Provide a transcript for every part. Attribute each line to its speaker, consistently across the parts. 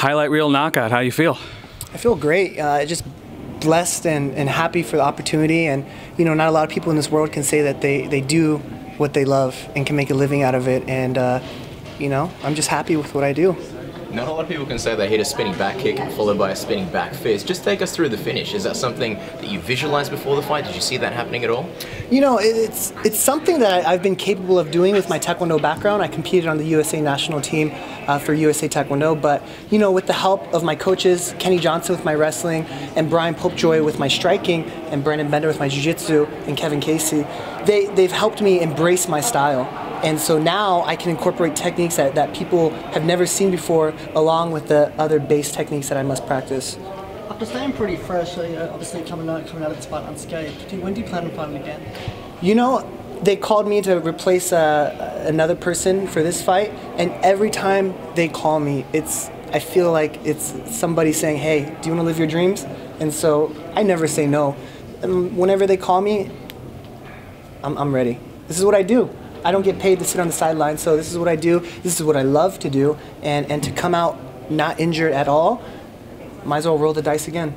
Speaker 1: highlight reel knockout. How you feel?
Speaker 2: I feel great. Just blessed and happy for the opportunity. And you know, not a lot of people in this world can say that they do what they love and can make a living out of it. And you know, I'm just happy with what I do.
Speaker 3: Not a lot of people can say they hit a spinning back kick followed by a spinning back fist. Just take us through the finish. Is that something that you visualized before the fight? Did you see that happening at all?
Speaker 2: You know, it's something that I've been capable of doing with my Taekwondo background. I competed on the USA national team for USA Taekwondo, but you know, with the help of my coaches, Kenny Johnson with my wrestling, and Brian Popejoy with my striking, and Brandon Bender with my jiu-jitsu, and Kevin Casey, they've helped me embrace my style. And so now I can incorporate techniques that people have never seen before, along with the other base techniques that I must practice.
Speaker 4: After staying pretty fresh, obviously coming out of this fight unscathed, when do you plan on fighting again?
Speaker 2: You know, they called me to replace another person for this fight, and every time they call me, I feel like it's somebody saying, "Hey, do you want to live your dreams?" And so I never say no. And whenever they call me, I'm ready. This is what I do. I don't get paid to sit on the sidelines, so this is what I do. This is what I love to do, and to come out not injured at all, might as well roll the dice again.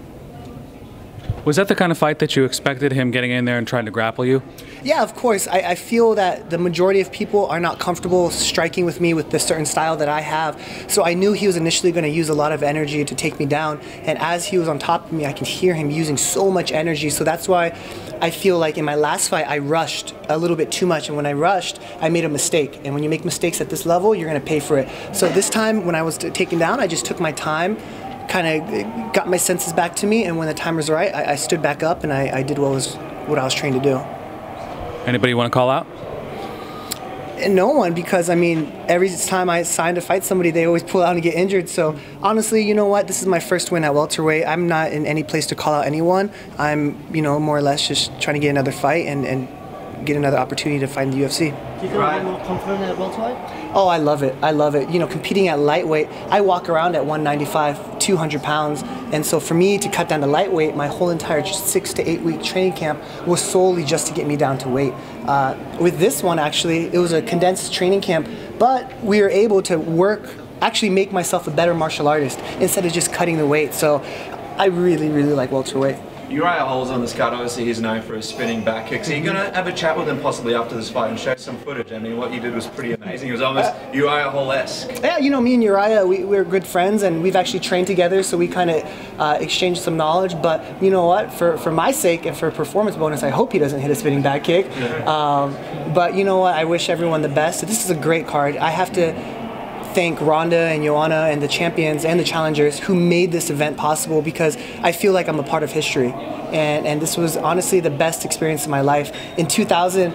Speaker 1: Was that the kind of fight that you expected, him getting in there and trying to grapple you?
Speaker 2: Yeah, of course. I feel that the majority of people are not comfortable striking with me with the certain style that I have. So I knew he was initially going to use a lot of energy to take me down. And as he was on top of me, I can hear him using so much energy. So that's why I feel like in my last fight, I rushed a little bit too much. And when I rushed, I made a mistake. And when you make mistakes at this level, you're going to pay for it. So this time, when I was taken down, I just took my time, kind of got my senses back to me, and when the time was right, I stood back up and I did what I was trained to do.
Speaker 1: Anybody you want to call out?
Speaker 2: And no one, because I mean, every time I sign to fight somebody, they always pull out and get injured. So honestly, you know what? This is my first win at welterweight. I'm not in any place to call out anyone. I'm, you know, more or less just trying to get another fight and get another opportunity to fight in the UFC.
Speaker 4: Do you feel a bit more confident at welterweight?
Speaker 2: Oh, I love it. I love it. You know, competing at lightweight, I walk around at 195, 200 pounds. And so for me to cut down to lightweight, my whole entire 6 to 8 week training camp was solely just to get me down to weight. With this one, actually, it was a condensed training camp, but we were able to actually make myself a better martial artist instead of just cutting the weight. So I really, really like welterweight.
Speaker 5: Uriah Hall's on this card. Obviously, he's known for his spinning back kicks. Are you going to have a chat with him possibly after this fight and show some footage? I mean, what you did was pretty amazing. It was almost Uriah Hall-esque.
Speaker 2: Yeah, you know, me and Uriah, we're good friends, and we've actually trained together, so we kind of exchanged some knowledge. But you know what? For my sake and for a performance bonus, I hope he doesn't hit a spinning back kick. But you know what? I wish everyone the best. This is a great card. I have to thank Rhonda and Joanna and the champions and the challengers who made this event possible, because I feel like I'm a part of history. And this was honestly the best experience of my life. In 2000,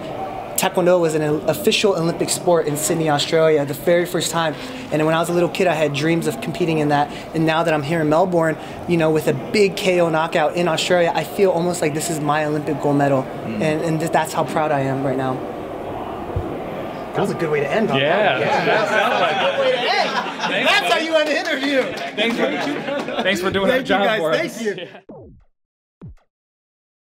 Speaker 2: Taekwondo was an official Olympic sport in Sydney, Australia, the very first time. And when I was a little kid, I had dreams of competing in that. And now that I'm here in Melbourne, you know, with a big KO knockout in Australia, I feel almost like this is my Olympic gold medal. And that's how proud I am right now. That was a good way to end on that.
Speaker 1: That's
Speaker 2: a good way to end. That's how you end an interview.
Speaker 1: Thanks for doing our job for us.
Speaker 2: Thank you.